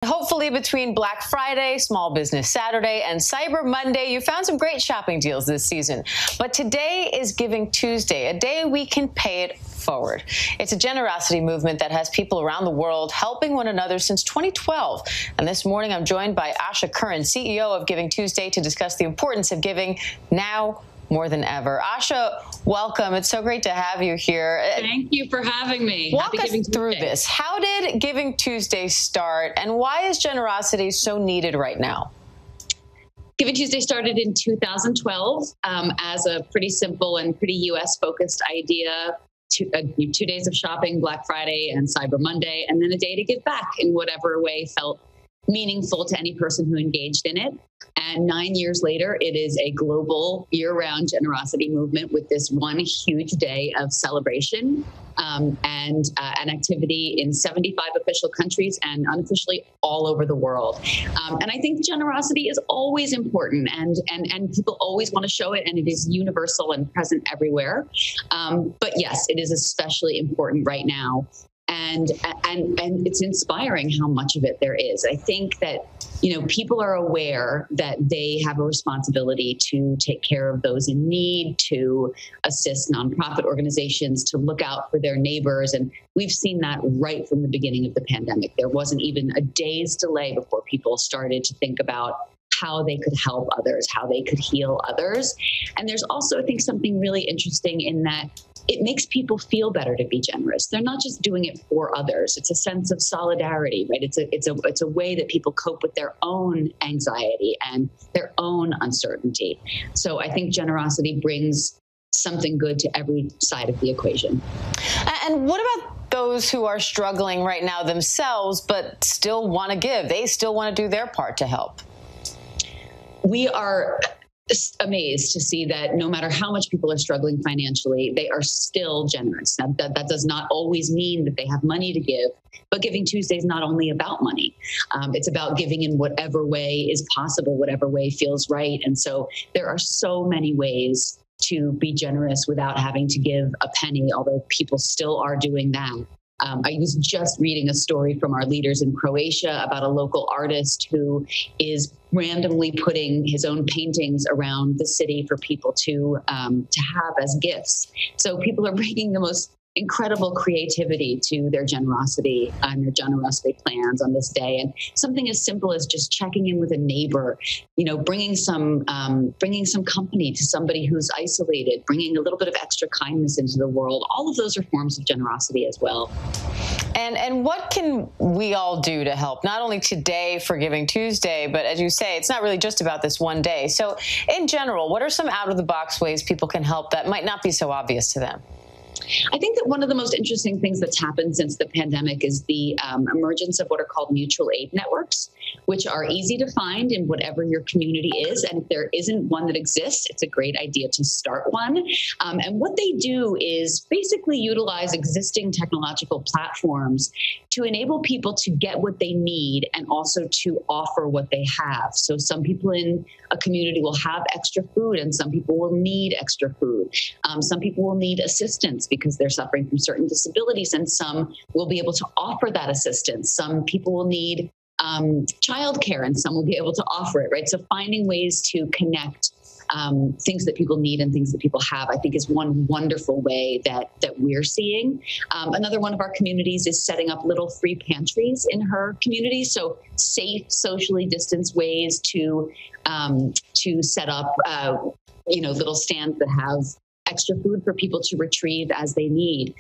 Hopefully between Black Friday, Small Business Saturday, and Cyber Monday, you found some great shopping deals this season. But today is Giving Tuesday, a day we can pay it forward. It's a generosity movement that has people around the world helping one another since 2012. And this morning, I'm joined by Asha Curran, CEO of Giving Tuesday, to discuss the importance of giving now more than ever. Asha, welcome. It's so great to have you here. Thank you for having me. Walk us through this. How did Giving Tuesday start, and why is generosity so needed right now? Giving Tuesday started in 2012 as a pretty simple and pretty U.S.-focused idea. 2 days of shopping, Black Friday and Cyber Monday, and then a day to give back in whatever way felt meaningful to any person who engaged in it. And 9 years later, it is a global year-round generosity movement with this one huge day of celebration and an activity in 75 official countries and unofficially all over the world. And I think generosity is always important, and people always want to show it, and it is universal and present everywhere. But yes, it is especially important right now. And it's inspiring how much of it there is. I think that, people are aware that they have a responsibility to take care of those in need, to assist nonprofit organizations, to look out for their neighbors. And we've seen that right from the beginning of the pandemic. There wasn't even a day's delay before people started to think about how they could help others, how they could heal others. And there's also, I think, something really interesting in that it makes people feel better to be generous. They're not just doing it for others. It's a sense of solidarity, right? It's a way that people cope with their own anxiety and their own uncertainty. So I think generosity brings something good to every side of the equation. And what about those who are struggling right now themselves, but still want to give? They still want to do their part to help. We are amazed to see that no matter how much people are struggling financially, they are still generous. Now, that does not always mean that they have money to give, but Giving Tuesday is not only about money. It's about giving in whatever way is possible, whatever way feels right. And so there are so many ways to be generous without having to give a penny, although people still are doing that. I was just reading a story from our leaders in Croatia about a local artist who is randomly putting his own paintings around the city for people to have as gifts. So people are bringing the most incredible creativity to their generosity and their generosity plans on this day. And something as simple as just checking in with a neighbor, bringing some company to somebody who's isolated, bringing a little bit of extra kindness into the world. All of those are forms of generosity as well. And what can we all do to help? Not only today for Giving Tuesday, but as you say, it's not really just about this one day. So in general, what are some out-of-the-box ways people can help that might not be so obvious to them? I think that one of the most interesting things that's happened since the pandemic is the emergence of what are called mutual aid networks, which are easy to find in whatever your community is. And if there isn't one that exists, it's a great idea to start one. And what they do is basically utilize existing technological platforms to enable people to get what they need and also to offer what they have. So some people in a community will have extra food and some people will need extra food. Some people will need assistance because they're suffering from certain disabilities, and some will be able to offer that assistance. Some people will need childcare, and some will be able to offer it, right? So finding ways to connect things that people need and things that people have, I think, is one wonderful way that we're seeing. Another one of our communities is setting up little free pantries in her community. So safe, socially distanced ways to set up, little stands that have extra food for people to retrieve as they need.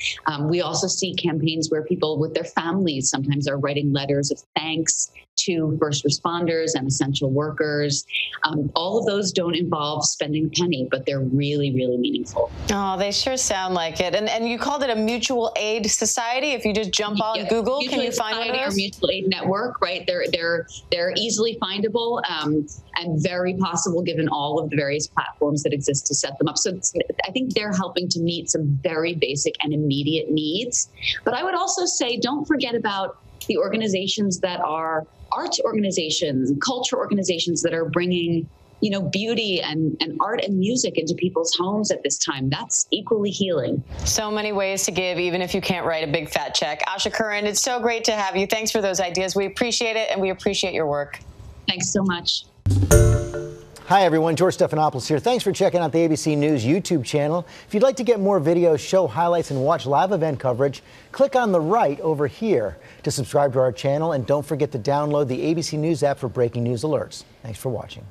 We also see campaigns where people with their families sometimes are writing letters of thanks to first responders and essential workers. All of those don't involve spending a penny, but they're really, really meaningful. Oh, they sure sound like it. And you called it a mutual aid society. If you just jump on Google, can you find one of those? Or mutual aid network, right? They're easily findable and very possible given all of the various platforms that exist to set them up. So I think they're helping to meet some very basic and immediate needs. But I would also say, don't forget about the organizations that are arts organizations, culture organizations that are bringing beauty and art and music into people's homes at this time. That's equally healing. So many ways to give, even if you can't write a big fat check. Asha Curran, it's so great to have you. Thanks for those ideas. We appreciate it, and we appreciate your work. Thanks so much. Hi, everyone. George Stephanopoulos here. Thanks for checking out the ABC News YouTube channel. If you'd like to get more videos, show highlights, and watch live event coverage, click on the right over here to subscribe to our channel. And don't forget to download the ABC News app for breaking news alerts. Thanks for watching.